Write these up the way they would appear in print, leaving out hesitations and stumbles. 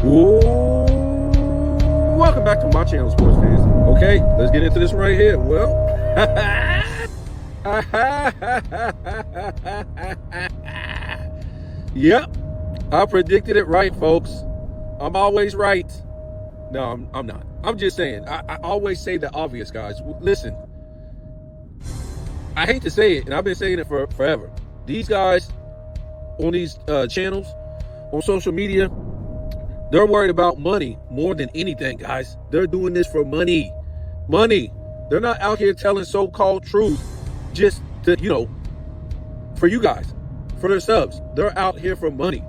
Whoa. Welcome back to my channel, sports fans. Okay, let's get into this right here. Well, yep, I predicted it right, folks. I'm always right. No, I'm not. I'm just saying. I always say the obvious, guys. Listen, I hate to say it, and I've been saying it for forever. These guys on these channels, on social media, they're worried about money more than anything, guys. They're doing this for money. Money. They're not out here telling so-called truth just to, for you guys, for their subs. They're out here for money.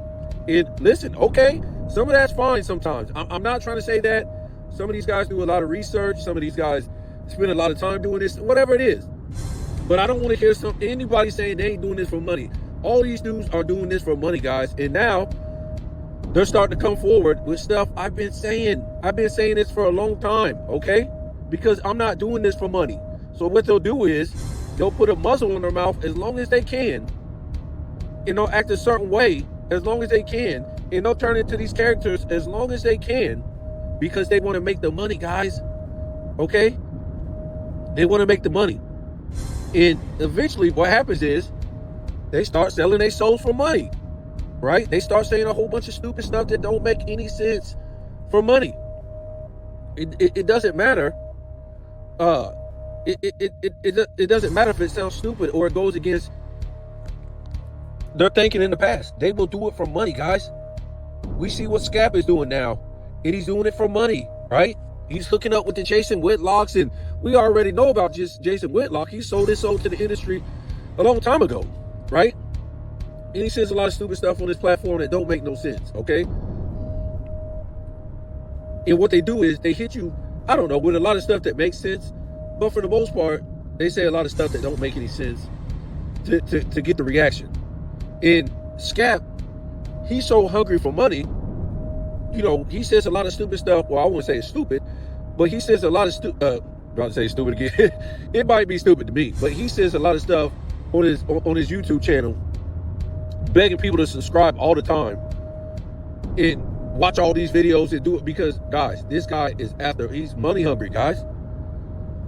And listen, okay, some of that's fine sometimes. I'm not trying to say that. Some of these guys do a lot of research. Some of these guys spend a lot of time doing this, whatever it is. But I don't want to hear anybody saying they ain't doing this for money. All these dudes are doing this for money, guys. And now they're starting to come forward with stuff I've been saying. I've been saying this for a long time, okay? Because I'm not doing this for money. So what they'll do is they'll put a muzzle on their mouth as long as they can, and they'll act a certain way as long as they can, and they'll turn into these characters as long as they can because they want to make the money, guys, okay? They want to make the money. And eventually what happens is they start selling their souls for money. Right? They start saying a whole bunch of stupid stuff that don't make any sense for money. It doesn't matter. It doesn't matter if it sounds stupid or it goes against their thinking in the past. They will do it for money, guys. We see what Scap is doing now, and he's doing it for money, right? He's hooking up with the Jason Whitlocks, and we already know about just Jason Whitlock. He sold his soul to the industry a long time ago, right? And he says a lot of stupid stuff on his platform that don't make no sense, okay? And what they do is they hit you, I don't know, with a lot of stuff that makes sense, but for the most part, they say a lot of stuff that don't make any sense to get the reaction. And Scap, he's so hungry for money, he says a lot of stupid stuff. Well, I wouldn't say it's stupid, but he says a lot of about to say stupid again. It might be stupid to me, but he says a lot of stuff on his YouTube channel, begging people to subscribe all the time and watch all these videos and do it because, guys, this guy he's money hungry, guys.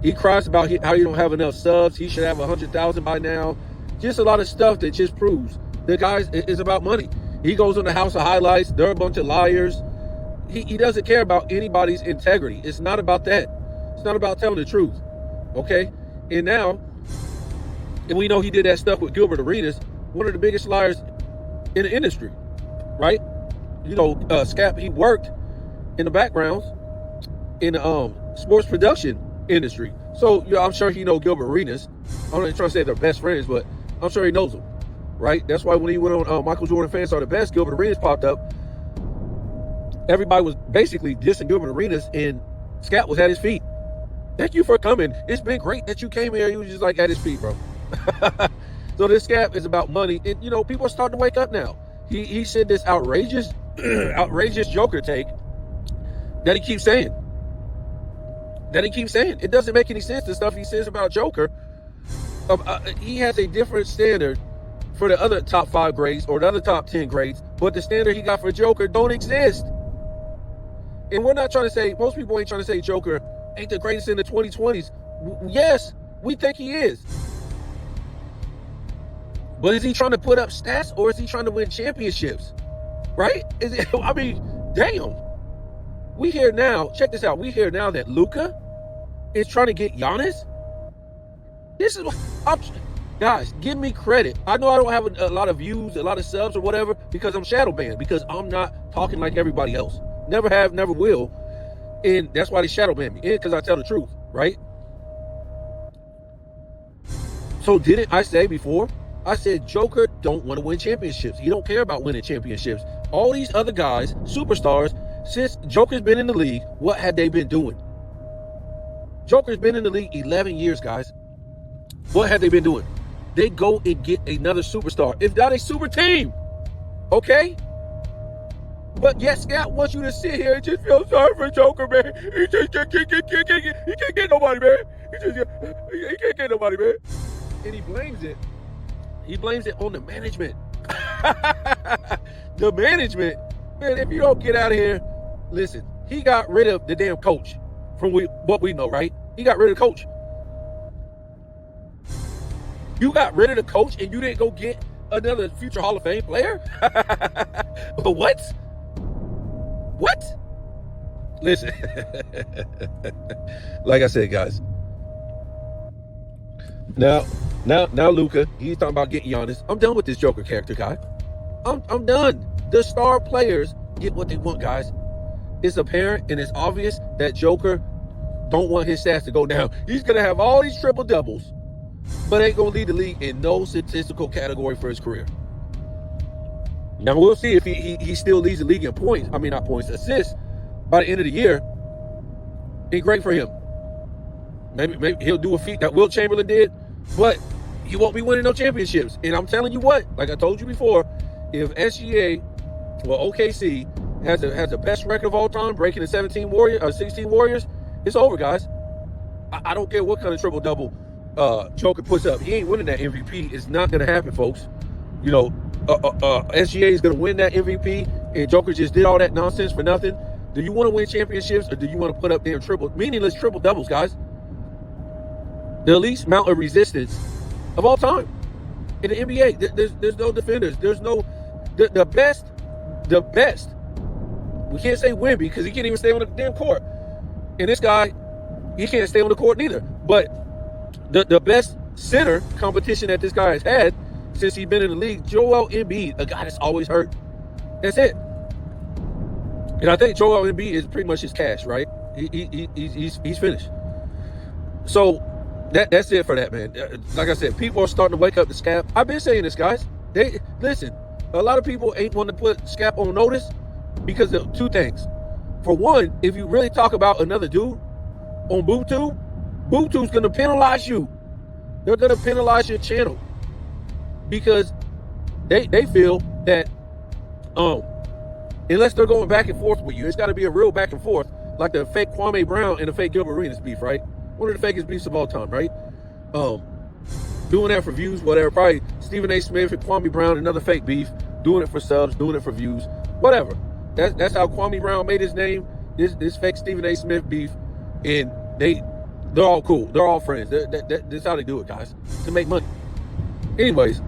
He cries about how you don't have enough subs. He should have 100,000 by now. Just a lot of stuff that just proves the guy is about money. He goes on the House of Highlights. They're a bunch of liars. He doesn't care about anybody's integrity. It's not about that. It's not about telling the truth, okay? And now, and we know he did that stuff with Gilbert Arenas, one of the biggest liars in the industry, right? Scap, he worked in the backgrounds in the sports production industry. So, I'm sure he knows Gilbert Arenas. I'm not trying to say they're best friends, but I'm sure he knows him, right? That's why when he went on Michael Jordan Fans Are the Best, Gilbert Arenas popped up. Everybody was basically dissing Gilbert Arenas, and Scap was at his feet. Thank you for coming. It's been great that you came here. He was just like at his feet, bro. So this Scap is about money, and people are starting to wake up now. He said this outrageous Joker take that he keeps saying. It doesn't make any sense, the stuff he says about Joker. He has a different standard for the other top 5 grades or the other top 10 grades, but the standard he got for Joker don't exist. And we're not trying to say, most people ain't trying to say Joker ain't the greatest in the 2020s. Yes, we think he is. But is he trying to put up stats, or is he trying to win championships? Right? Damn. We hear now, check this out. We hear now that Luka is trying to get Giannis. This is what guys, give me credit. I know I don't have a lot of views, a lot of subs or whatever, because I'm shadow banned, because I'm not talking like everybody else. Never have, never will. And that's why they shadow ban me. And because I tell the truth, right? So didn't I say before? I said Joker don't want to win championships. He don't care about winning championships. All these other guys, superstars, since Joker's been in the league, what had they been doing? Joker's been in the league 11 years, guys. What had they been doing? They go and get another superstar, if not a super team. Okay? But yes, Scott wants you to sit here and just feel sorry for Joker, man. He can't get nobody, man. He can't get nobody, man. And he blames it. He blames it on the management. The management. Man, if you don't get out of here Listen, he got rid of the damn coach from what we know, right? He got rid of the coach. You got rid of the coach and you didn't go get another future Hall of Fame player? What? What? Listen, like I said, guys. Now, Luka, he's talking about getting Giannis. I'm done with this Joker character, guy. I'm done. The star players get what they want, guys. It's apparent and it's obvious that Joker don't want his stats to go down. He's gonna have all these triple doubles, but ain't gonna lead the league in no statistical category for his career. Now we'll see if he still leads the league in points. I mean, not points, assists by the end of the year. Ain't great for him. Maybe he'll do a feat that Wilt Chamberlain did, but he won't be winning no championships. And I'm telling you what, like I told you before, if OKC has the best record of all time, breaking the 16 Warriors, it's over, guys. I don't care what kind of triple double Joker puts up. He ain't winning that MVP. It's not gonna happen, folks. You know, SGA is gonna win that MVP, and Joker just did all that nonsense for nothing. Do you want to win championships, or do you want to put up damn meaningless triple doubles, guys? The least amount of resistance of all time in the NBA. There's no defenders. There's no the best. We can't say win because he can't even stay on the damn court. And this guy, he can't stay on the court neither. But the best center competition that this guy has had since he's been in the league, Joel Embiid, a guy that's always hurt. That's it. And I think Joel Embiid is pretty much his cash, right? He's finished. So that's it for that, man. Like I said, people are starting to wake up to Scap. I've been saying this, guys. Listen. A lot of people ain't want to put Scap on notice because of two things. For one, if you really talk about another dude on Bootu's going to penalize you. They're going to penalize your channel because they feel that unless they're going back and forth with you, it's got to be a real back and forth, like the fake Kwame Brown and the fake Gilbert Arenas beef, right? One of the fakest beefs of all time, right? Doing that for views, whatever. Probably Stephen A. Smith and Kwame Brown, another fake beef. Doing it for subs, doing it for views, whatever. That's how Kwame Brown made his name. This fake Stephen A. Smith beef, and they're all cool. They're all friends. That's how they do it, guys, to make money. Anyways,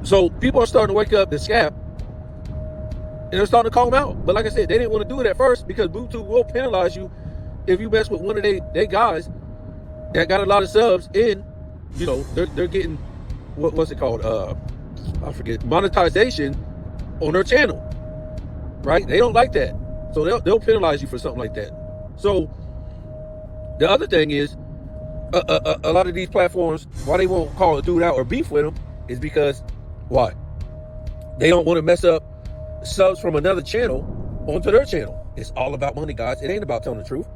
so people are starting to wake up to Scap, and they're starting to call him out. But like I said, they didn't want to do it at first because Bootu will penalize you if you mess with one of they guys that got a lot of subs in. You know, they're getting what's it called? I forget, monetization on their channel, right? They don't like that, so they'll penalize you for something like that. So the other thing is, a lot of these platforms, why they won't call a dude out or beef with him, is because why? They don't want to mess up subs from another channel onto their channel. It's all about money, guys. It ain't about telling the truth.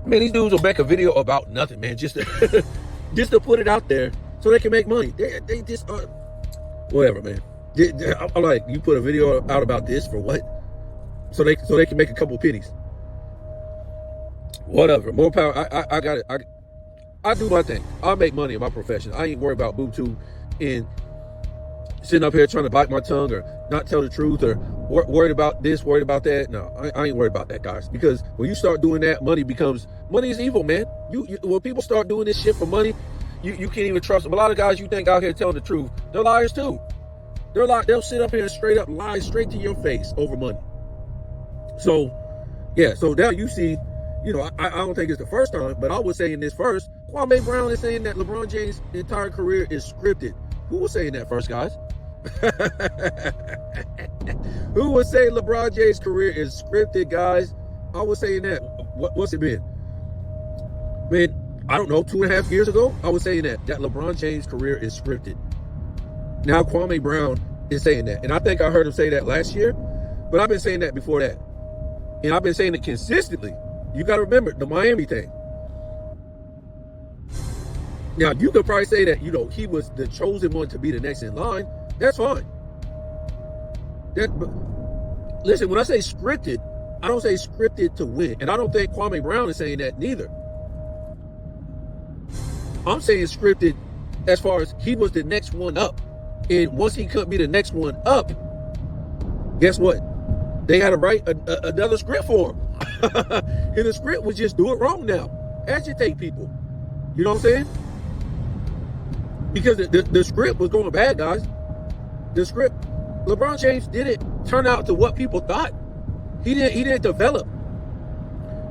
Man, these dudes will make a video about nothing, man, just to put it out there so they can make money. They just are whatever, man. I'm like, you put a video out about this for what? So they can make a couple of pennies. Whatever. More power. I got it. I do my thing. I make money in my profession. I ain't worried about Bootu and sitting up here trying to bite my tongue or not tell the truth or worried about this, worried about that. No, I ain't worried about that, guys. Because when you start doing that, money is evil, man. You when people start doing this shit for money, you can't even trust them. A lot of guys you think out here telling the truth, they're liars too. They'll sit up here and straight up lie straight to your face over money. So, yeah. So now you see, you know, I don't think it's the first time, but I was saying this first. Kwame Brown is saying that LeBron James' entire career is scripted. Who was saying that first, guys? Who was saying LeBron James' career is scripted, guys? I was saying that. What's it been? Man, I don't know, 2.5 years ago, I was saying that LeBron James' career is scripted. Now Kwame Brown is saying that. And I think I heard him say that last year, but I've been saying that before that. And I've been saying it consistently. You got to remember the Miami thing. Now, you could probably say that, you know, he was the chosen one to be the next in line. That's fine. Listen, when I say scripted, I don't say scripted to win. And I don't think Kwame Brown is saying that neither. I'm saying scripted as far as he was the next one up. And once he couldn't be the next one up, guess what? they had to write another script for him. And the script was just do it wrong now. Agitate people. You know what I'm saying? Because the script was going bad, guys. The script, LeBron James didn't turn out to what people thought. He didn't develop.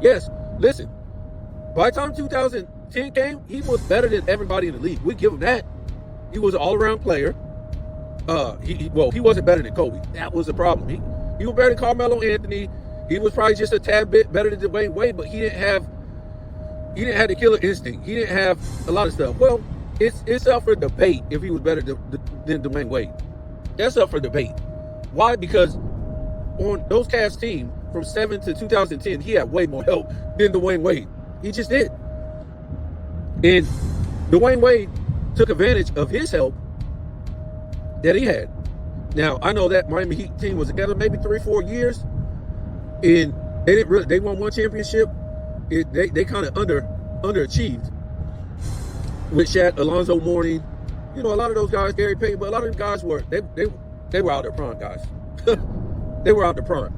Yes, listen. By the time 2010 came, he was better than everybody in the league. We give him that. He was an all-around player. He wasn't better than Kobe. That was the problem. He was better than Carmelo Anthony. He was probably just a tad bit better than Dwayne Wade, but he didn't have the killer instinct. He didn't have a lot of stuff. Well, it's up for debate if he was better than Dwayne Wade. That's up for debate. Why? Because on those Cavs team from 7 to 2010, he had way more help than Dwayne Wade. He just did. And Dwayne Wade took advantage of his help that he had. Now, I know that Miami Heat team was together maybe 3-4 years, and they won one championship. They kind of underachieved with Shaq, Alonzo Mourning, a lot of those guys, Gary Payton, but a lot of them guys were out their prime, guys. They were out their prime.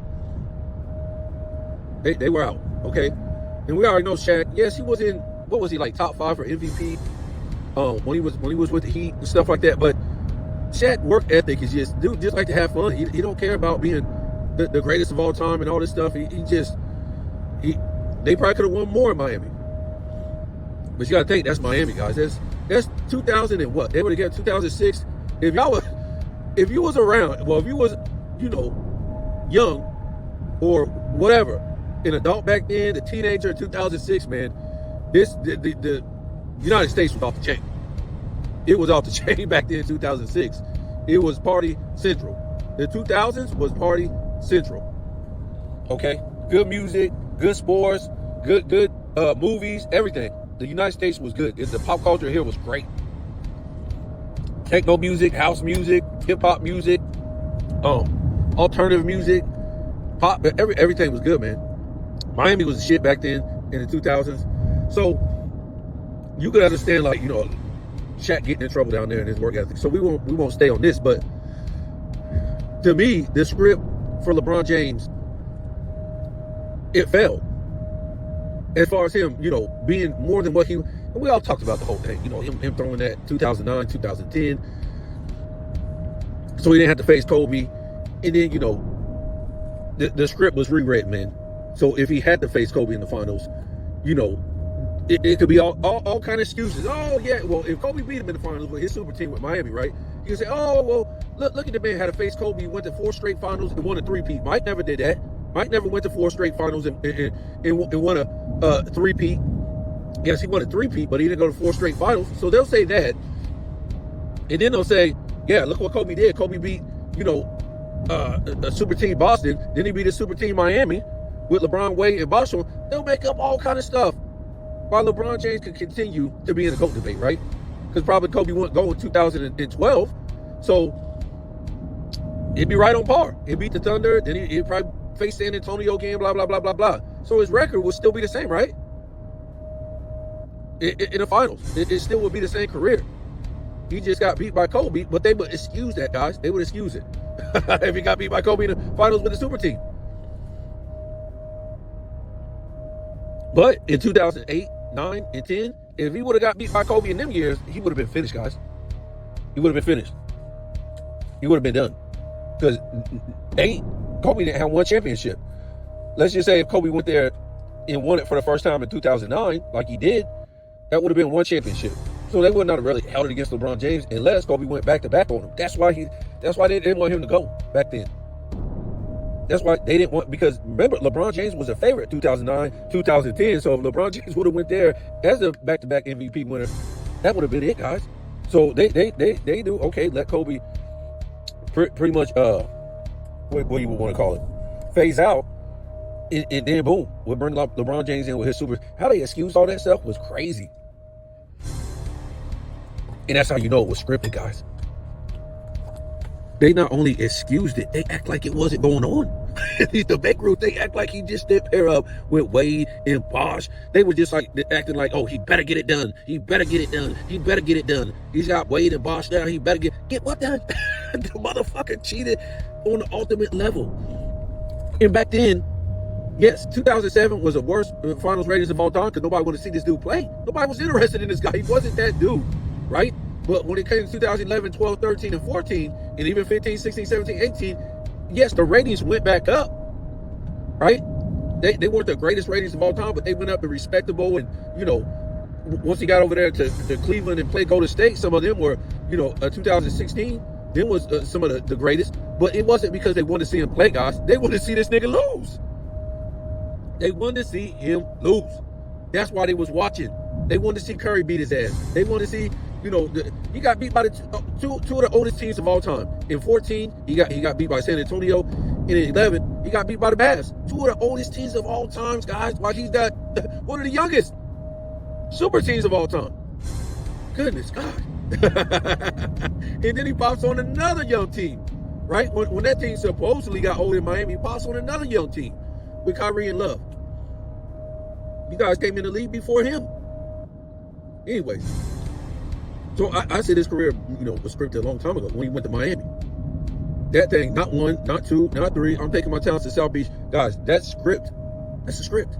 They were out, okay? And we already know Shaq. Yes, he was in, what was he, like top 5 for MVP when he was with the Heat and stuff like that. But Shaq work ethic is just like to have fun. He don't care about being the greatest of all time and all this stuff. They probably could have won more in Miami. But you got to think, that's Miami, guys. That's 2000 and what? They were together 2006. If you was around, well, if you was, young or whatever, an adult back then, the teenager in 2006, man, the United States was off the chain. It was off the chain back then in 2006. It was party central. The 2000s was party central. Okay? Good music, good sports, good movies, everything. The United States was good. The pop culture here was great. Techno music, house music, hip-hop music, alternative music, pop, everything was good, man. Miami was the shit back then in the 2000s. So you could understand, like, Shaq getting in trouble down there in his work ethic. So we won't stay on this, but to me, the script for LeBron James, it failed. As far as him, being more than what we all talked about the whole thing, him throwing that 2009, 2010. So he didn't have to face Kobe. And then, the script was rewritten, man. So if he had to face Kobe in the finals, it could be all kind of excuses. Oh, yeah, well, if Kobe beat him in the finals with his super team with Miami, right? You can say, oh, well, look at the man had to face Kobe. He went to 4 straight finals and won a 3-peat. Mike never did that. Mike never went to 4 straight finals and won a 3-peat. Yes, he won a 3-peat, but he didn't go to 4 straight finals. So they'll say that. And then they'll say, yeah, look what Kobe did. Kobe beat, a super team Boston. Then he beat a super team Miami with LeBron, Wade, and Boston. They'll make up all kind of stuff while LeBron James could continue to be in the GOAT debate, right? Because probably Kobe wouldn't go in 2012. So it'd be right on par. He'd beat the Thunder. Then he'd probably face San Antonio again, blah, blah, blah, blah, blah. So his record would still be the same, right? In the finals. It still would be the same career. He just got beat by Kobe, but they would excuse that, guys. They would excuse it. If he got beat by Kobe in the finals with the super team. But in 2008, 9, and 10, if he would have got beat by Kobe in them years, he would have been finished, guys. He would have been finished. He would have been done. Because Kobe didn't have one championship. Let's just say if Kobe went there and won it for the first time in 2009, like he did, that would have been one championship. So they would not have really held it against LeBron James unless Kobe went back to back on him. That's why they didn't want him to go back then. That's why they didn't want, because remember, LeBron James was a favorite 2009, 2010. So if LeBron James would have went there as a back-to-back MVP winner, that would have been it, guys. So they do, okay, let Kobe pretty much, what do you want to call it, phase out, and then boom, we'll bring LeBron James in with his super. How they excused all that stuff was crazy. And that's how you know it was scripted, guys. They not only excused it, they act like it wasn't going on. The debate group, they act like he just did pair up with Wade and Bosh. They were just like acting like, oh, he better get it done. He better get it done. He better get it done. He's got Wade and Bosh down. He better get what done? The motherfucker cheated on the ultimate level. And back then, yes, 2007 was the worst finals ratings of all time because nobody wanted to see this dude play. Nobody was interested in this guy. He wasn't that dude, right? But when it came to 2011, 12, 13, and 14, and even 15, 16, 17, 18, yes, the ratings went back up, right? They weren't the greatest ratings of all time, but they went up to respectable. And, once he got over there to Cleveland and played Golden State, some of them were, 2016, them was some of the greatest. But it wasn't because they wanted to see him play, guys. They wanted to see this nigga lose. They wanted to see him lose. That's why they was watching. They wanted to see Curry beat his ass. They wanted to see, he got beat by two of the oldest teams of all time. In 14, he got beat by San Antonio. And in 11, he got beat by the Mavs. Two of the oldest teams of all times, guys. While he's got one of the youngest super teams of all time. Goodness God. And then he pops on another young team, right? When that team supposedly got old in Miami, he pops on another young team with Kyrie and Love. You guys came in the league before him. Anyways, so I said his career, was scripted a long time ago when he went to Miami. That thing, not one, not two, not three. I'm taking my talents to South Beach. Guys, that's script. That's a script.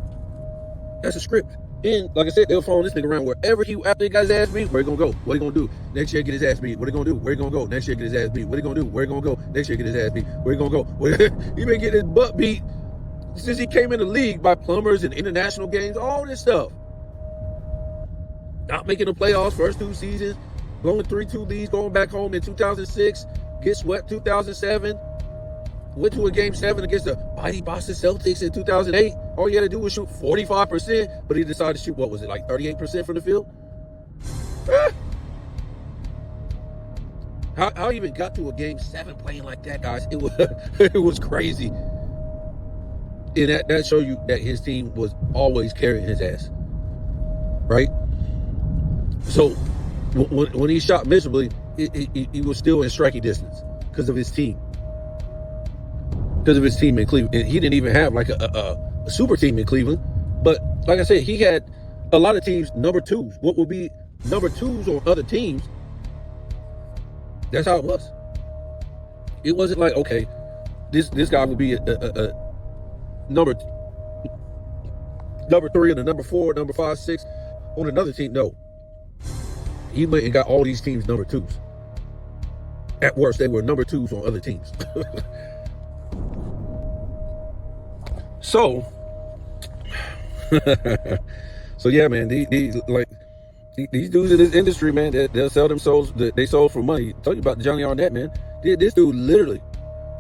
That's a script. And like I said, they'll follow this nigga around wherever after he got his ass beat, where he gonna go? What he gonna do? Next year, get his ass beat. What he gonna do? Where he gonna go? Next year, get his ass beat. What he gonna do? Where he gonna go? Next year, get his ass beat. Where he gonna go? He been getting his butt beat since he came in the league by plumbers and international games, all this stuff. Not making the playoffs first 2 seasons, blowing 3-2 leads, going back home in 2006, get swept 2007, went to a game 7 against the mighty Boston Celtics in 2008. All he had to do was shoot 45%, but he decided to shoot, 38% from the field? How he even got to a game 7 playing like that, guys? It was crazy. And that shows you that his team was always carrying his ass, right? So when he shot miserably, he was still in striking distance because of his team. Because of his team in Cleveland. And he didn't even have like a super team in Cleveland. But like I said, he had a lot of teams number 2s. What would be number 2s on other teams? That's how it was. It wasn't like, okay, this guy would be a number 3 and a number 4, number 5, 6 on another team. No. He went and got all these teams number 2s. At worst, they were number 2s on other teams. So yeah, man, these dudes in this industry, man, they'll sell themselves, they sold for money. Tell you about Johnny Arnett, man. This dude literally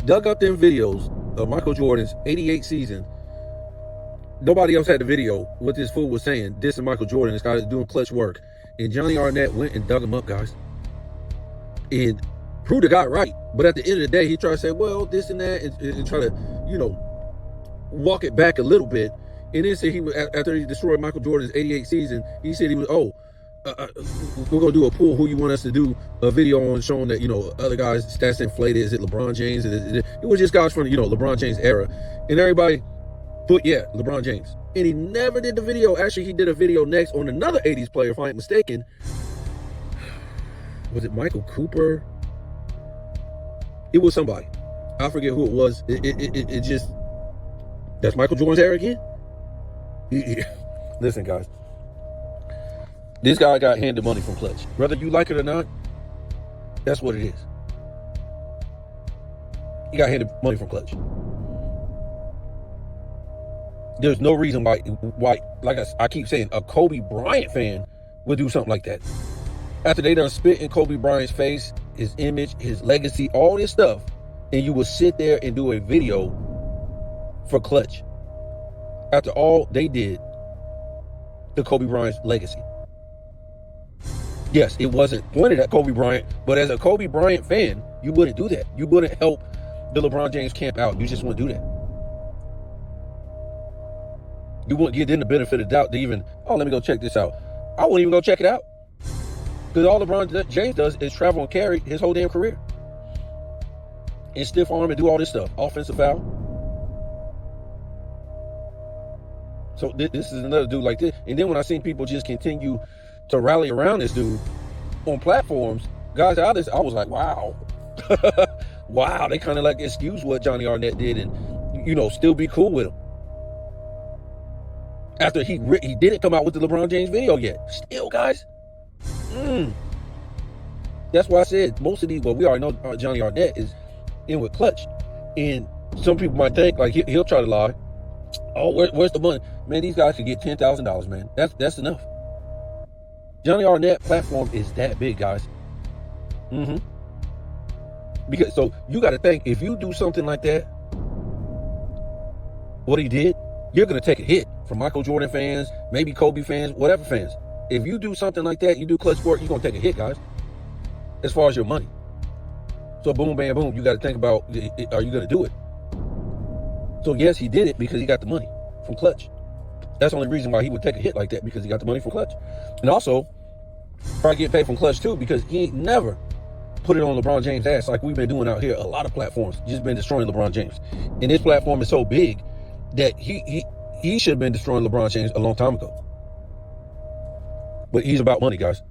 dug up them videos of Michael Jordan's 88 season. Nobody else had the video. What this fool was saying, dissing Michael Jordan, this guy is doing clutch work. And Johnny Arnett went and dug him up, guys. And proved the guy right. But at the end of the day, he tried to say, well, this and that, and try to, walk it back a little bit. And then say after he destroyed Michael Jordan's 88 season, he said we're going to do a pool. Who you want us to do a video on showing that, other guys' stats inflated. Is it LeBron James? It was just guys from, LeBron James era. And everybody put, LeBron James. And he never did the video. Actually, he did a video next on another 80s player, if I ain't mistaken. Was it Michael Cooper? It was somebody. I forget who it was. It just, that's Michael Jordan's era again? Listen, guys. This guy got handed money from Clutch. Whether you like it or not, that's what it is. He got handed money from Clutch. There's no reason why, like I keep saying, a Kobe Bryant fan would do something like that. After they done spit in Kobe Bryant's face, his image, his legacy, all this stuff, and you will sit there and do a video for Clutch. After all they did to Kobe Bryant's legacy. Yes, it wasn't pointed at Kobe Bryant, but as a Kobe Bryant fan, you wouldn't do that. You wouldn't help the LeBron James camp out. You just wouldn't do that. You wouldn't give them the benefit of the doubt to even, let me go check this out. I wouldn't even go check it out. Because all LeBron James does is travel and carry his whole damn career. And stiff arm and do all this stuff. Offensive foul. So this is another dude like this. And then when I seen people just continue to rally around this dude on platforms, guys, I was like, wow. Wow, they kind of like excuse what Johnny Arnett did and still be cool with him. After he didn't come out with the LeBron James video yet. Still, guys. That's why I said most of these, well, we already know Johnny Arnett is in with Clutch. And some people might think, like, he'll try to lie. Oh, where's the money? Man, these guys can get $10,000, man. That's enough. Johnny Arnett platform is that big, guys. Because, so you got to think, if you do something like that, what he did, you're going to take a hit from Michael Jordan fans, maybe Kobe fans, whatever fans. If you do something like that, you do Clutch Sport, you're going to take a hit, guys, as far as your money. So boom, bam, boom, you got to think about, are you going to do it? So yes, he did it because he got the money from Clutch. That's the only reason why he would take a hit like that, because he got the money from Clutch. And also, probably get paid from Clutch too, because he ain't never put it on LeBron James' ass like we've been doing out here. A lot of platforms just been destroying LeBron James. And his platform is so big that he should have been destroying LeBron James a long time ago. But he's about money, guys.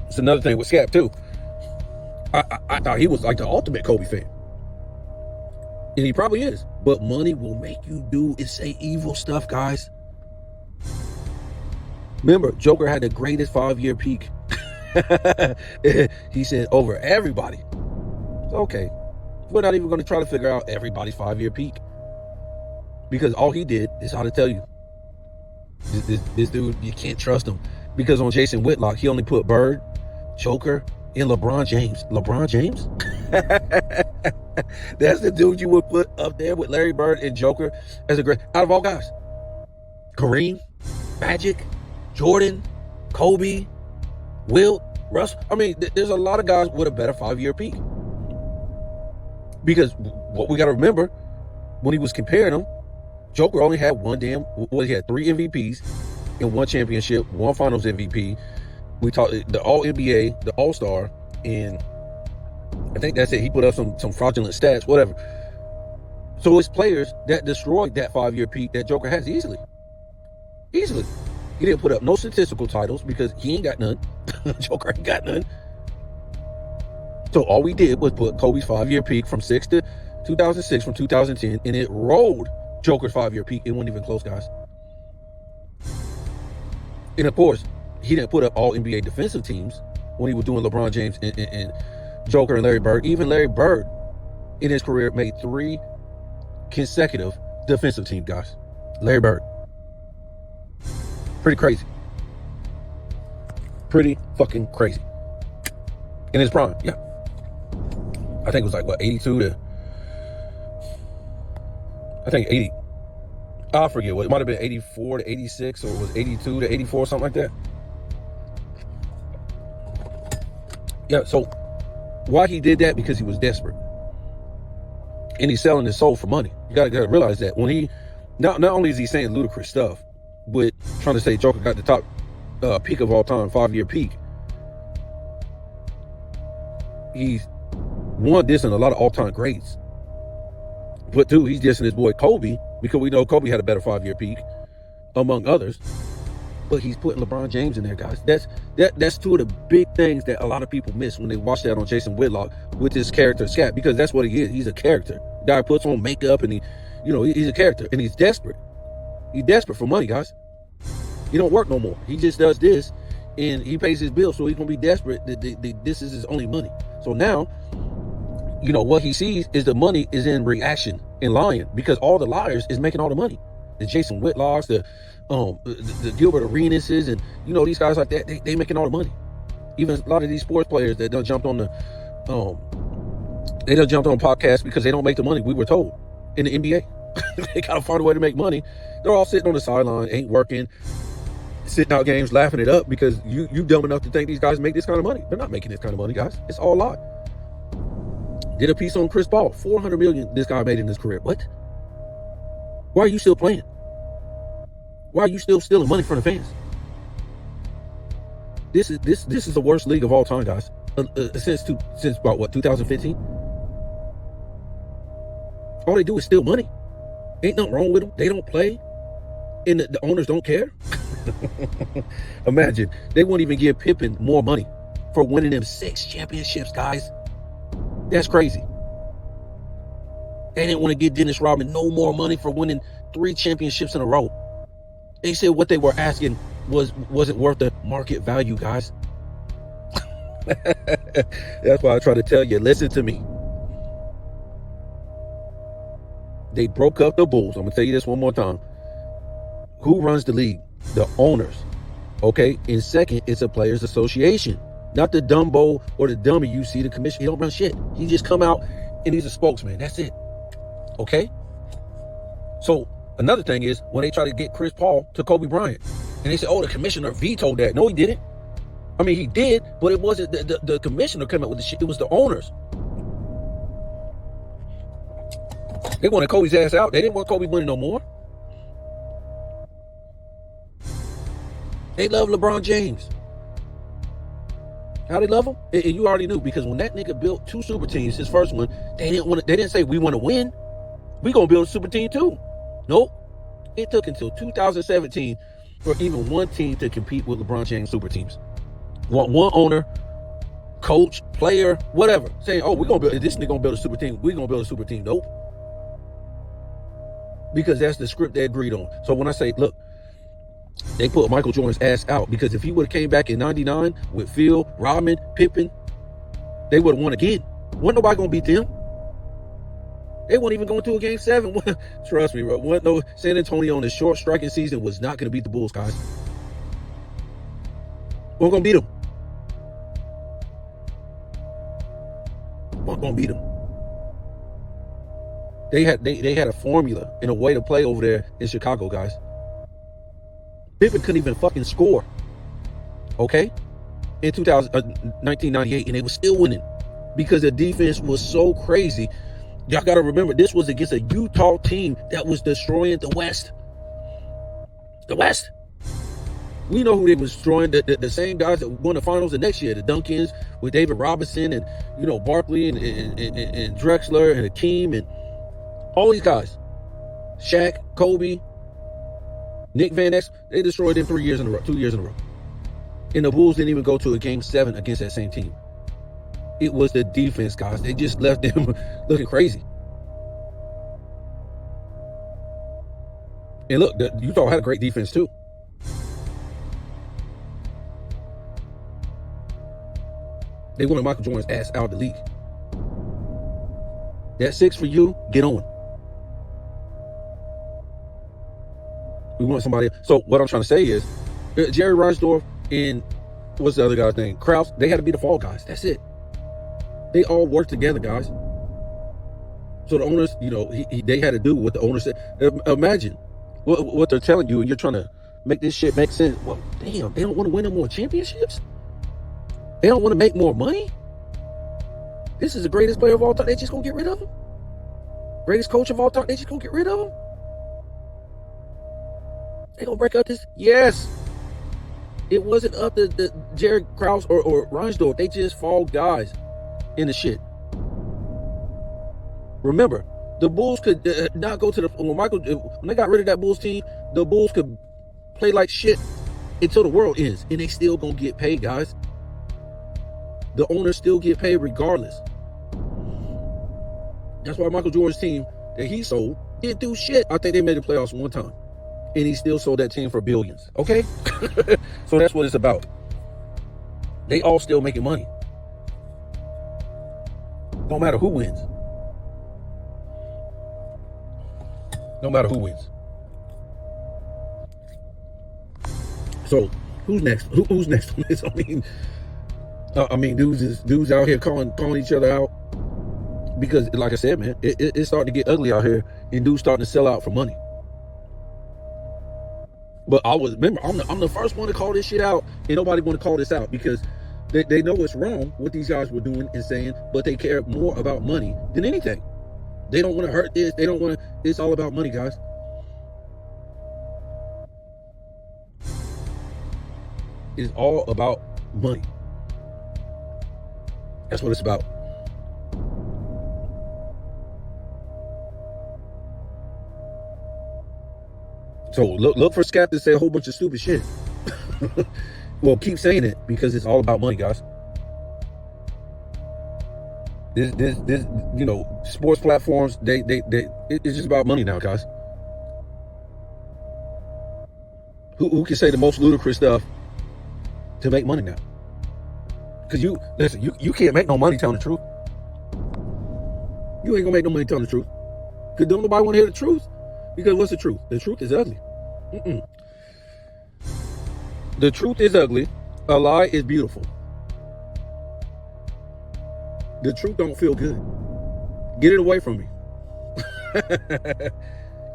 It's another thing with Scap too. I thought he was like the ultimate Kobe fan. And he probably is. But money will make you do and say evil stuff, guys. Remember, Joker had the greatest 5-year peak. He said over everybody. Okay. We're not even going to try to figure out everybody's 5-year peak. Because all he did is how to tell you. This dude, you can't trust him. Because on Jason Whitlock, he only put Bird, Joker, and LeBron James. LeBron James? That's the dude you would put up there with Larry Bird and Joker as a great, out of all guys. Kareem, Magic, Jordan, Kobe, Wilt, Russ. I mean, there's a lot of guys with a better 5-year peak. Because what we got to remember, when he was comparing them, Joker only had he had 3 MVPs and 1 championship, 1 finals MVP. We talked the All-NBA, the All-Star, and I think that's it. He put up some fraudulent stats, whatever. So it's players that destroyed that 5-year peak that Joker has easily. Easily. He didn't put up no statistical titles because he ain't got none. Joker ain't got none. So all we did was put Kobe's 5-year peak from 6 to 2006, from 2010, and it rolled Joker's 5-year peak. It wasn't even close, guys. And of course, he didn't put up all NBA defensive teams when he was doing LeBron James and Joker and Larry Bird. Even Larry Bird in his career made 3 consecutive defensive team, guys. Larry Bird. Pretty crazy. Pretty fucking crazy. In his prime, yeah. I think it was like, 82 to... I think 80. I forget what. It might have been 84 to 86, or it was 82 to 84, something like that. Yeah, so why he did that? Because he was desperate. And he's selling his soul for money. You gotta realize that. When he, not only is he saying ludicrous stuff, but trying to say Joker got the top peak of all time, 5-year peak. He's one, dissing a lot of all-time greats. But 2, he's dissing his boy Kobe, because we know Kobe had a better 5-year peak, among others. But he's putting LeBron James in there, guys. That's 2 of the big things that a lot of people miss when they watch that on Jason Whitlock with his character Scat, because that's what he is. He's a character. The guy puts on makeup and he's a character, and he's desperate. He's desperate for money, guys. He don't work no more. He just does this, and he pays his bills, so he's gonna be desperate. This is his only money. So now, what he sees is the money is in reaction and lying, because all the liars is making all the money. The Jason Whitlocks, the Gilbert Arenases, and these guys like that, they making all the money. Even a lot of these sports players that done jumped on podcasts because they don't make the money we were told in the NBA. They gotta find a way to make money. They're all sitting on the sideline, ain't working, sitting out games, laughing it up because you dumb enough to think these guys make this kind of money. They're not making this kind of money, guys. It's all a lie. Did a piece on Chris Paul. $400 million this guy made in his career. What? Why are you still playing? Why are you still stealing money from the fans? This is the worst league of all time, guys. Since about what, 2015? All they do is steal money. Ain't nothing wrong with them. They don't play, and the owners don't care. Imagine, they won't even give Pippen more money for winning them 6 championships, guys. That's crazy. They didn't want to give Dennis Rodman no more money for winning 3 championships in a row. They said what they were asking wasn't worth the market value, guys. That's why I try to tell you, listen to me. They broke up the Bulls. I'm going to tell you this one more time. Who runs the league? The owners. Okay? And second, it's a players association. Not the Dumbo or the dummy you see, the commission. He don't run shit. He just come out and he's a spokesman. That's it. Okay? So another thing is when they try to get Chris Paul to Kobe Bryant, and they say, oh, the commissioner vetoed that. No, he didn't. I mean, he did, but it wasn't the commissioner coming up with the shit. It was the owners. They wanted Kobe's ass out. They didn't want Kobe winning no more. They love LeBron James. How they love him? And you already knew, because when that nigga built 2 super teams, his first one, they didn't say we want to win. We gonna build a super team too. Nope. It took until 2017 for even one team to compete with LeBron James super teams. One owner, coach, player, whatever, saying, oh, we're gonna build this nigga gonna build a super team. We're gonna build a super team. Nope. Because that's the script they agreed on. So when I say, look, they put Michael Jordan's ass out, because if he would have came back in 99 with Phil, Rodman, Pippen, they would have won again. Wasn't nobody gonna beat them. They weren't even going to a game 7. Trust me, bro. No, San Antonio on the short striking season was not going to beat the Bulls, guys. We're going to beat them. We're going to beat them. They had a formula and a way to play over there in Chicago, guys. Pippen couldn't even fucking score. Okay? In 1998, and they were still winning because the defense was so crazy. Y'all got to remember, this was against a Utah team that was destroying the West. The West. We know who they was destroying. The same guys that won the finals the next year. The Duncans with David Robinson and, Barkley and Drexler and Hakeem and all these guys. Shaq, Kobe, Nick Van Exel. They destroyed them 2 years in a row. And the Bulls didn't even go to a game 7 against that same team. It was the defense, guys. They just left them looking crazy. And look, Utah had a great defense too. They wanted Michael Jordan's ass out of the league. That's 6 for you. Get on. We want somebody. So what I'm trying to say is, Jerry Reinsdorf and what's the other guy's name? Krause. They had to be the fall guys. That's it. They all work together, guys. So the owners, they had to do what the owners said. Imagine what they're telling you, and you're trying to make this shit make sense. Well, damn, they don't want to win no more championships? They don't want to make more money? This is the greatest player of all time. They just gonna get rid of him? Greatest coach of all time. They just gonna get rid of him? They gonna break up this? Yes. It wasn't up to Jerry Krause or Reinsdorf. They just fall guys in the shit. Remember, the Bulls could not go to the when they got rid of that Bulls team, the Bulls could play like shit until the world ends, and they still gonna get paid, guys. The owners still get paid regardless. That's why Michael Jordan's team that he sold didn't do shit. I think they made the playoffs one time, and he still sold that team for billions. Okay. So that's what it's about. They all still making money. No matter who wins. No matter who wins. So who's next? Who's next on this? I mean, dudes out here calling each other out, because, like I said, man, it's starting to get ugly out here, and dudes starting to sell out for money. But I'm the first one to call this shit out, and nobody want to call this out, because they know it's wrong what these guys were doing and saying, but they care more about money than anything. They don't want to hurt this. They don't want to. It's all about money, guys. It's all about money. That's what it's about. So look for Scap to say a whole bunch of stupid shit. Well, keep saying it, because it's all about money, guys. This sports platforms, it's just about money now, guys. Who can say the most ludicrous stuff to make money now? Because you can't make no money telling the truth. You ain't gonna make no money telling the truth. Because don't nobody want to hear the truth. Because what's the truth? The truth is ugly. The truth is ugly. A lie is beautiful. The truth don't feel good. Get it away from me.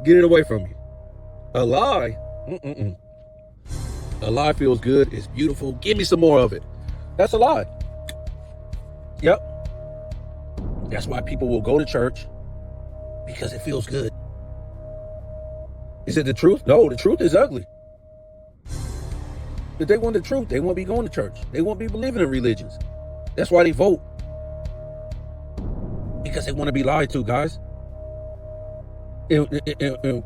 Get it away from me. A lie, a lie feels good. It's beautiful. Give me some more of it. That's a lie. Yep. That's why people will go to church, because it feels good. Is it the truth? No, the truth is ugly. If they want the truth, they won't be going to church. They won't be believing in religions. That's why they vote. Because they want to be lied to, guys. And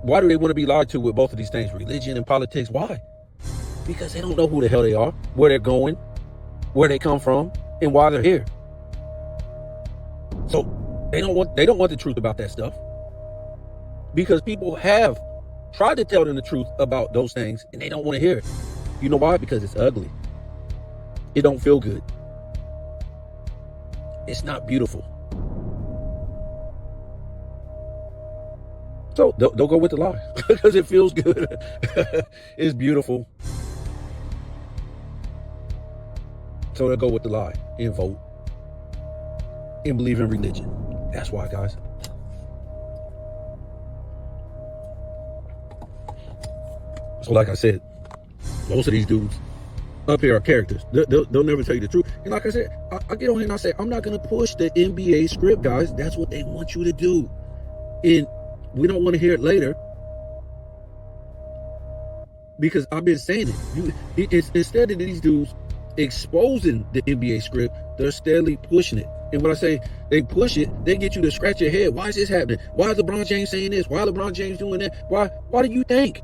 why do they want to be lied to with both of these things, religion and politics? Why? Because they don't know who the hell they are, where they're going, where they come from, and why they're here. So they don't want the truth about that stuff. Because people have tried to tell them the truth about those things, and they don't want to hear it. You know why? Because it's ugly. It don't feel good. It's not beautiful. So don't go with the lie, because it feels good. It's beautiful. So they'll go with the lie and vote and believe in religion. That's why, guys. So like I said, most of these dudes up here are characters. They'll never tell you the truth. And like I said, I get on here and I say, I'm not going to push the NBA script, guys. That's what they want you to do. And we don't want to hear it later, because I've been saying it. Instead of these dudes exposing the NBA script, they're steadily pushing it. And when I say they push it, they get you to scratch your head. Why is this happening? Why is LeBron James saying this? Why is LeBron James doing that? Why do you think?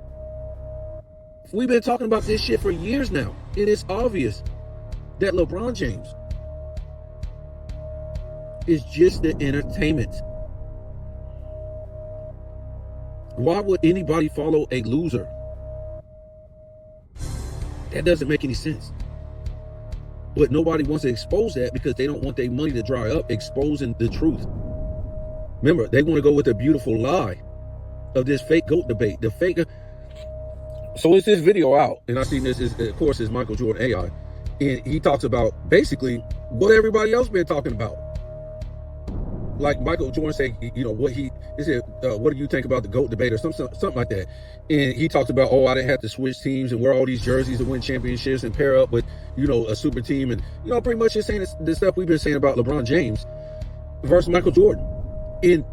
We've been talking about this shit for years now. It is obvious that LeBron James is just the entertainment. Why would anybody follow a loser? That doesn't make any sense. But nobody wants to expose that because they don't want their money to dry up exposing the truth. Remember, they want to go with a beautiful lie of this fake GOAT debate. The fake. So it's this video out, and I seen this, of course, is Michael Jordan AI. And he talks about basically what everybody else been talking about. Like Michael Jordan said, what he said, what do you think about the GOAT debate or something like that? And he talked about, I didn't have to switch teams and wear all these jerseys to win championships and pair up with, a super team. And, pretty much just saying the stuff we've been saying about LeBron James versus Michael Jordan. And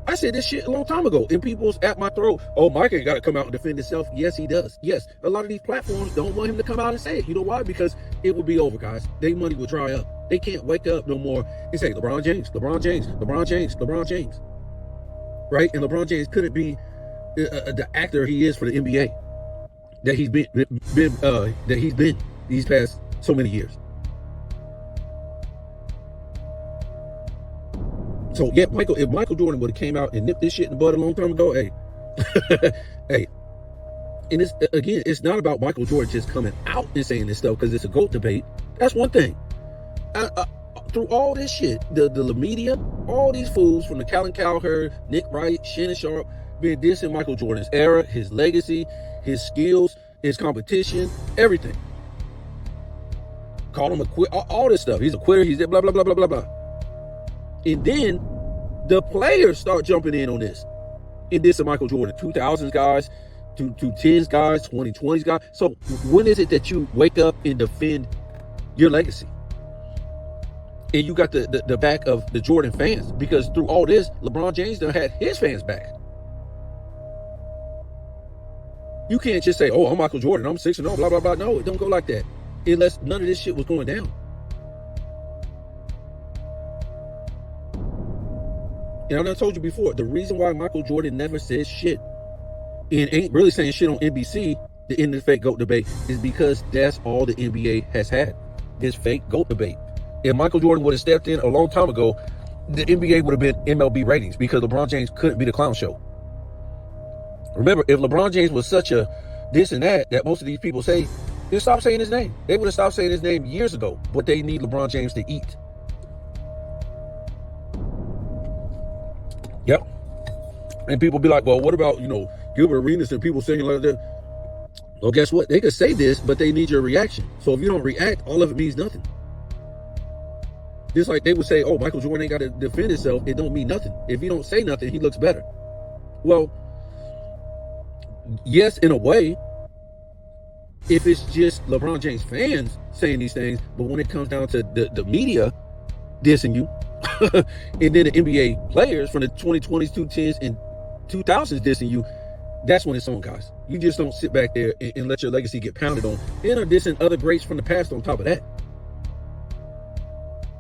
I said this shit a long time ago, and people's at my throat. Oh, Mike ain't got to come out and defend himself. Yes, he does. Yes, a lot of these platforms don't want him to come out and say it. You know why? Because it will be over, guys. Their money will dry up. They can't wake up no more and say LeBron James, LeBron James, LeBron James, LeBron James. Right? And LeBron James couldn't be the actor he is for the NBA that he's been these past so many years. So yeah, if Michael Jordan would have came out and nipped this shit in the bud a long time ago, hey, hey. And it's not about Michael Jordan just coming out and saying this stuff because it's a GOAT debate. That's one thing. Through all this shit, the media, all these fools from the Colin Cowherd, Nick Wright, Shannon Sharp, been dissing Michael Jordan's era, his legacy, his skills, his competition, everything. Call him a quitter, all this stuff. He's a quitter. He's blah blah blah blah blah blah. And then the players start jumping in on this. And this is Michael Jordan, 2000s guys, 2010s guys, 2020s guys. So when is it that you wake up and defend your legacy? And you got the back of the Jordan fans, because through all this, LeBron James done had his fans back. You can't just say, I'm Michael Jordan, I'm 6-0, blah, blah, blah. No, it don't go like that. Unless none of this shit was going down. And I done told you before, the reason why Michael Jordan never says shit and ain't really saying shit on NBC, the end of the fake GOAT debate, is because that's all the NBA has had, this fake GOAT debate. If Michael Jordan would have stepped in a long time ago the NBA would have been MLB ratings because LeBron James couldn't be the clown show. Remember, if LeBron James was such a this and that most of these people say, they'd stop saying his name. They would have stopped saying his name years ago. But they need LeBron James to eat. Yep. And people be like, well, what about, Gilbert Arenas and people saying like that? Well, guess what? They could say this, but they need your reaction. So if you don't react, all of it means nothing. Just like they would say, oh, Michael Jordan ain't got to defend himself. It don't mean nothing. If you don't say nothing, he looks better. Well, yes, in a way, if it's just LeBron James fans saying these things, but when it comes down to the media dissing you, and then the NBA players from the 2020s, 2010s, and 2000s dissing you, that's when it's on, guys. You just don't sit back there and let your legacy get pounded on. And are dissing other greats from the past on top of that.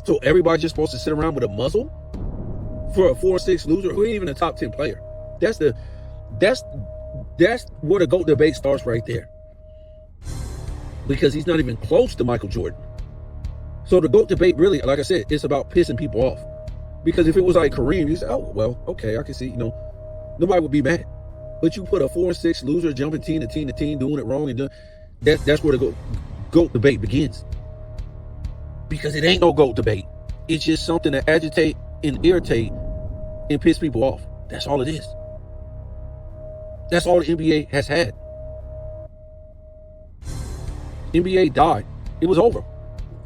So everybody's just supposed to sit around with a muzzle for a 4-6 loser who ain't even a top 10 player. That's where the GOAT debate starts right there. Because he's not even close to Michael Jordan. So the GOAT debate really, like I said, it's about pissing people off. Because if it was like Kareem, you say, oh, well, okay, I can see, nobody would be mad. But you put a 4-6 loser jumping team to team, doing it wrong, and that's where the GOAT debate begins. Because it ain't no GOAT debate. It's just something to agitate and irritate and piss people off. That's all it is. That's all the NBA has had. NBA died. It was over.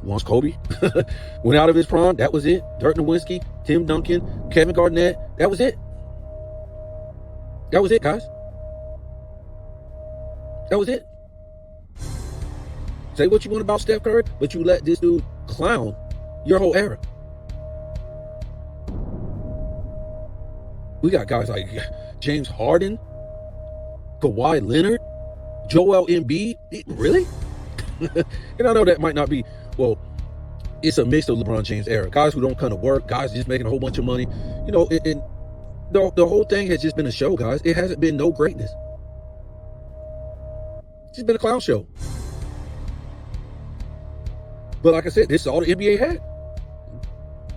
Once Kobe went out of his prime, that was it. Dirk Nowitzki, Tim Duncan, Kevin Garnett, that was it. That was it, guys. That was it. Say what you want about Steph Curry, but you let this dude clown your whole era. We got guys like James Harden, Kawhi Leonard, Joel Embiid. Really? And I know that might not be, well, it's a mix of LeBron James era. Guys who don't come to work, guys just making a whole bunch of money. And the whole thing has just been a show, guys. It hasn't been no greatness. It's just been a clown show. But like I said, this is all the NBA had.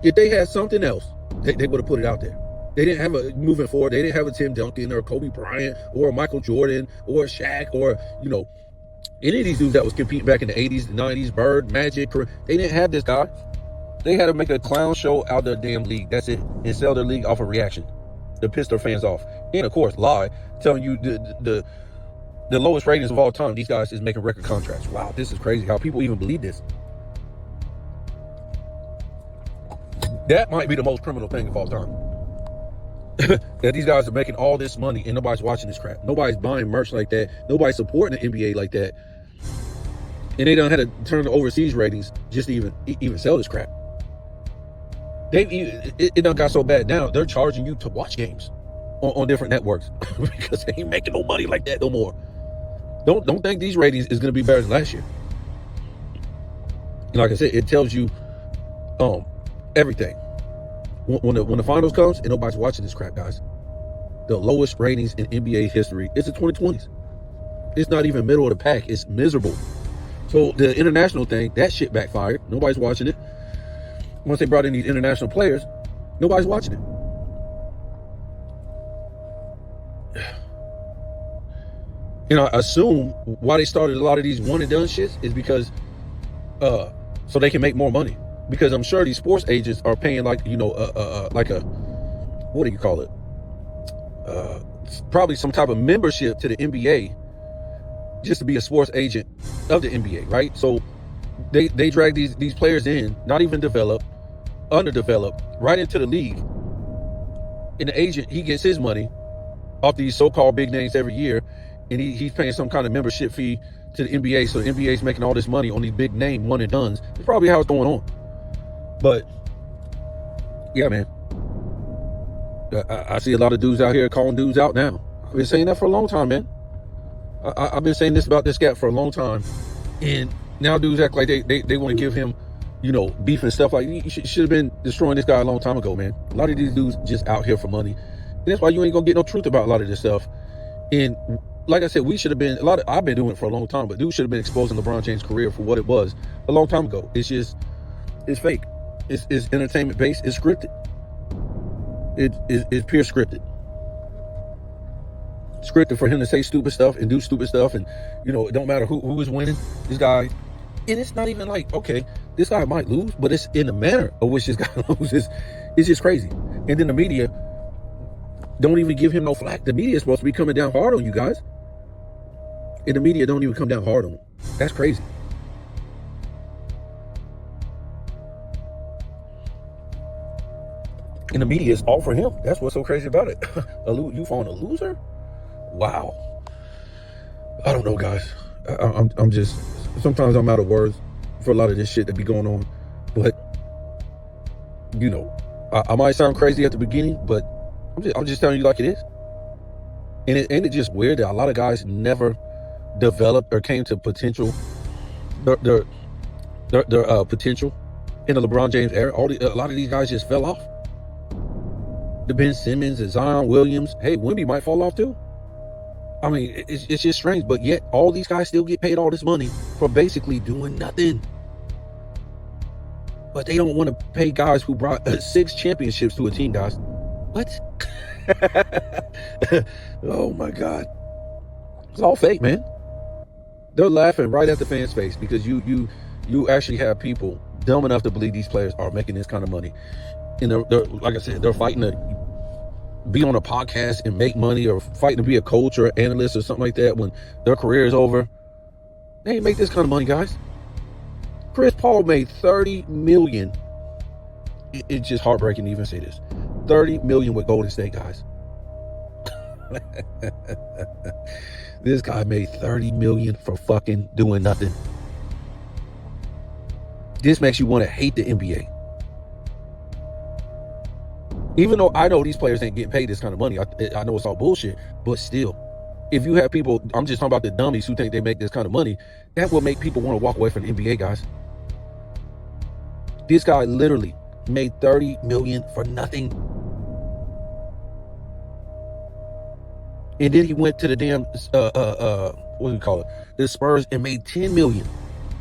If they had something else, they would have put it out there. They didn't have moving forward, they didn't have a Tim Duncan or a Kobe Bryant or a Michael Jordan or a Shaq or, any of these dudes that was competing back in the 80s, the 90s, Bird, Magic. They didn't have this guy. They had to make a clown show out of their damn league. That's it. And sell their league off a reaction to piss their fans off. And of course, lie, telling you the lowest ratings of all time. These guys is making record contracts. Wow, this is crazy how people even believe this. That might be the most criminal thing of all time. That these guys are making all this money and nobody's watching this crap. Nobody's buying merch like that. Nobody's supporting the NBA like that. And they done had to turn the overseas ratings just to even sell this crap. It done got so bad now, they're charging you to watch games on different networks because they ain't making no money like that no more. Don't think these ratings is going to be better than last year. And like I said, it tells you everything. When the finals comes and nobody's watching this crap, guys, the lowest ratings in NBA history is the 2020s. It's not even middle of the pack. It's miserable. So the international thing, that shit backfired. Nobody's watching it. Once they brought in these international players, nobody's watching it. I assume why they started a lot of these one and done shits is because so they can make more money. Because I'm sure these sports agents are paying like a what do you call it? Probably some type of membership to the NBA just to be a sports agent of the NBA, right? So they drag these players in, not even developed, underdeveloped, right into the league. And the agent, he gets his money off these so-called big names every year, and he's paying some kind of membership fee to the NBA. So the NBA is making all this money on these big name one and dones. That's probably how it's going on. But yeah, man, I see a lot of dudes out here calling dudes out now. I've been saying that for a long time, man. I've been saying this about this guy for a long time, and now dudes act like they want to give him, beef and stuff. Like, you should have been destroying this guy a long time ago, man. A lot of these dudes just out here for money, and that's why you ain't gonna get no truth about a lot of this stuff. And like I said, we should have been I've been doing it for a long time, but dudes should have been exposing LeBron James' career for what it was a long time ago. It's fake. It's entertainment based. It's scripted. It's pure scripted. Scripted for him to say stupid stuff and do stupid stuff, and it don't matter who is winning. This guy, and it's not even like, okay, this guy might lose, but it's in the manner of which this guy loses. It's just crazy. And then the media don't even give him no flack. The media is supposed to be coming down hard on you guys, and the media don't even come down hard on him. That's crazy. And the media is all for him. That's what's so crazy about it. You found a loser? Wow. I don't know, guys. I'm just, sometimes I'm out of words for a lot of this shit that be going on. But, I might sound crazy at the beginning, but I'm just telling you like it is. And ain't it just weird that a lot of guys never developed or came to potential, their potential in the LeBron James era? A lot of these guys just fell off. The Ben Simmons and Zion Williams. Hey, Wemby might fall off too. I mean, it's just strange, but yet all these guys still get paid all this money for basically doing nothing. But they don't want to pay guys who brought 6 championships to a team, guys. What? Oh my God. It's all fake, man. They're laughing right at the fans' face because you actually have people dumb enough to believe these players are making this kind of money. And they're like I said, they're fighting to be on a podcast and make money, or fighting to be a coach or an analyst or something like that when their career is over. They ain't make this kind of money, guys. Chris Paul made $30 million. It's just heartbreaking to even say this. $30 million with Golden State, guys. This guy made $30 million for fucking doing nothing. This makes you want to hate the NBA. Even though I know these players ain't getting paid this kind of money, I know it's all bullshit, but still, if you have people, I'm just talking about the dummies who think they make this kind of money, that will make people want to walk away from the NBA, guys. This guy literally made $30 million for nothing. And then he went to the damn, what do you call it? The Spurs, and made $10 million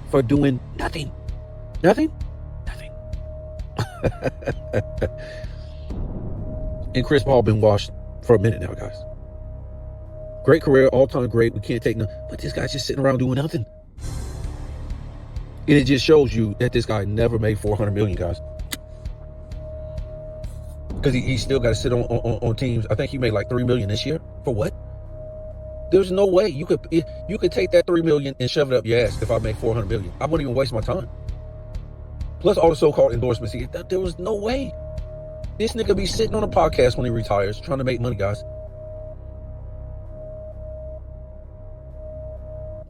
for doing nothing. Nothing? Nothing. And Chris Paul been washed for a minute now, guys. Great career, all-time great. We can't take no, but this guy's just sitting around doing nothing. And it just shows you that this guy never made $400 million, guys. Because he still got to sit on teams. I think he made like $3 million this year. For what? There's no way you could take that $3 million and shove it up your ass if I make $400 million. I wouldn't even waste my time. Plus all the so-called endorsements. There was no way. This nigga be sitting on a podcast when he retires, trying to make money, guys.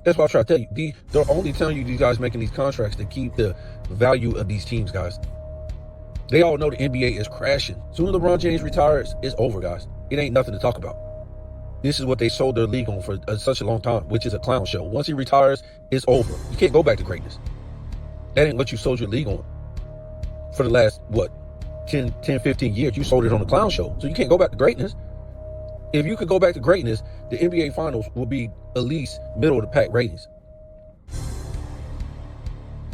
That's why I try to tell you. They're only telling you these guys making these contracts to keep the value of these teams, guys. They all know the NBA is crashing. Soon as LeBron James retires, it's over, guys. It ain't nothing to talk about. This is what they sold their league on for such a long time, which is a clown show. Once he retires, it's over. You can't go back to greatness. That ain't what you sold your league on for the last, 10, 15 years. You sold it on a clown show. So you can't go back to greatness. If you could go back to greatness, the NBA Finals will be at least middle of the pack ratings.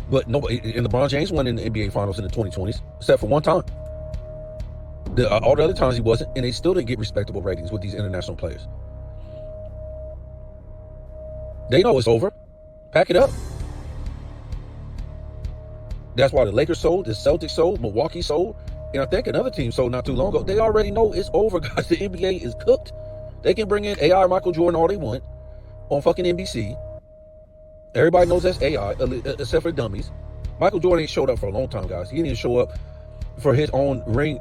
But nobody, and LeBron James won in the NBA Finals in the 2020s, except for one time. All the other times he wasn't, and they still didn't get respectable ratings with these international players. They know it's over. Pack it up. That's why the Lakers sold, the Celtics sold, Milwaukee sold, and I think another team sold not too long ago. They already know it's over, guys. The NBA is cooked. They can bring in AI Michael Jordan all they want on fucking NBC. Everybody knows that's AI, except for dummies. Michael Jordan ain't showed up for a long time, guys. He didn't even show up for his own ring,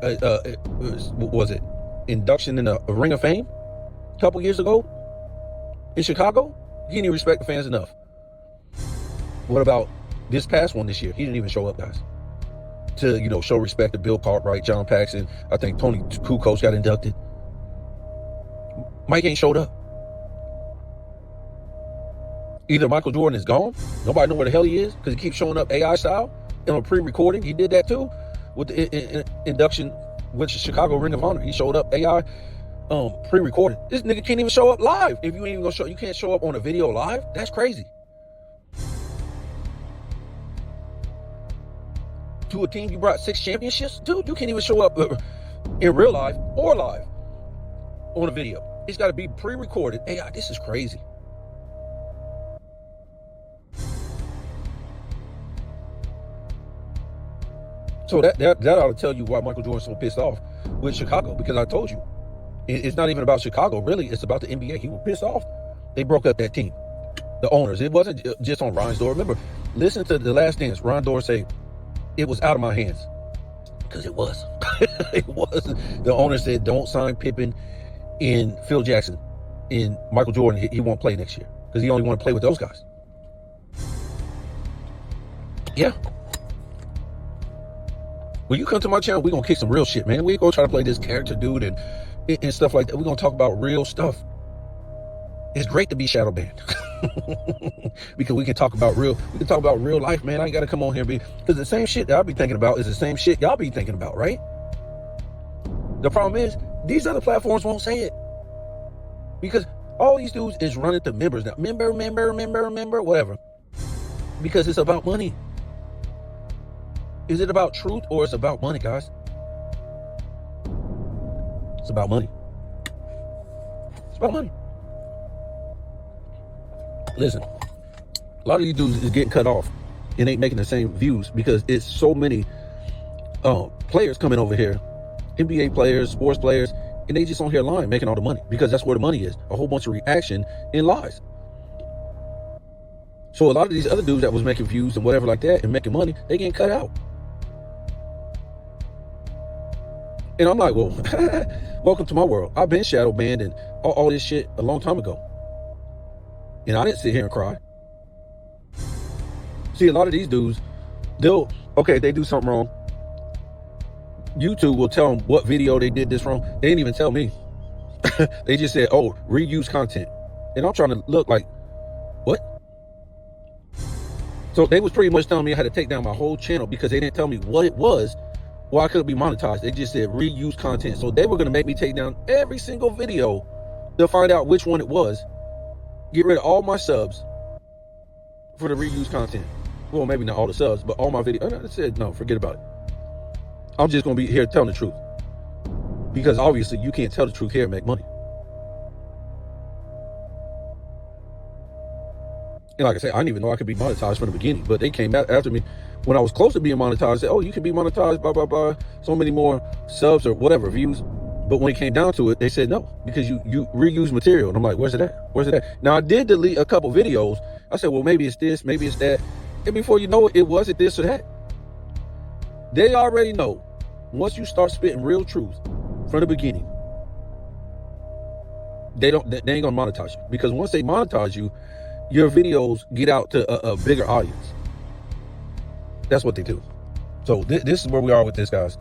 induction in the Ring of Fame a couple years ago in Chicago. He didn't even respect the fans enough. What about this past one this year? He didn't even show up, guys, to, show respect to Bill Cartwright, John Paxson. I think Tony Kukoc got inducted. Mike ain't showed up. Either Michael Jordan is gone, nobody know where the hell he is, because he keeps showing up AI style in a pre-recording. He did that too with the induction with the Chicago Ring of Honor. He showed up AI pre-recorded. This nigga can't even show up live. If you ain't even gonna show, you can't show up on a video live. That's crazy. To a team you brought 6 championships, dude, you can't even show up in real life or live on a video. It's got to be pre-recorded. AI, this is crazy. So that ought to tell you why Michael Jordan's so pissed off with Chicago, because I told you, it's not even about Chicago, really. It's about the NBA. He was pissed off. They broke up that team, the owners. It wasn't just on Ryan's door. Remember, listen to The Last Dance. Ryan Dore say, it was out of my hands. Because it was. It was. The owner said, don't sign Pippen and Phil Jackson and Michael Jordan. He won't play next year because he only want to play with those guys. Yeah. When you come to my channel, we're going to kick some real shit, man. We're going to try to play this character dude and stuff like that. We're going to talk about real stuff. It's great to be shadow banned because we can talk about real life, man. I ain't got to come on here because the same shit that I'll be thinking about is the same shit y'all be thinking about, right? The problem is these other platforms won't say it because all these dudes is running to members now. Member, whatever. Because it's about money. Is it about truth or it's about money, guys? It's about money. It's about money. Listen, a lot of these dudes is getting cut off and ain't making the same views because it's so many players coming over here, NBA players, sports players, and they just on here lying, making all the money because that's where the money is. A whole bunch of reaction and lies. So a lot of these other dudes that was making views and whatever like that and making money, they getting cut out. And I'm like, well, welcome to my world. I've been shadow banned and all this shit a long time ago. And I didn't sit here and cry. See, a lot of these dudes, they do something wrong. YouTube will tell them what video they did this wrong. They didn't even tell me. They just said, oh, reuse content. And I'm trying to look like, what? So they was pretty much telling me I had to take down my whole channel because they didn't tell me what it was. Well, I couldn't be monetized. They just said reuse content. So they were going to make me take down every single video to find out which one it was. Get rid of all my subs for the reuse content. Well, maybe not all the subs, but all my videos. I said, no, forget about it. I'm just going to be here telling the truth. Because obviously you can't tell the truth here and make money. And like I said, I didn't even know I could be monetized from the beginning, but they came out after me when I was close to being monetized. Said, oh, you can be monetized, blah, blah, blah. So many more subs or whatever, views. But when it came down to it, they said no, because you reuse material. And I'm like, where's it at? Where's it at? Now, I did delete a couple videos. I said, well, maybe it's this, maybe it's that. And before you know it, it wasn't this or that. They already know once you start spitting real truth from the beginning, they ain't gonna monetize you. Because once they monetize you, your videos get out to a bigger audience. That's what they do. So this is where we are with this, guys.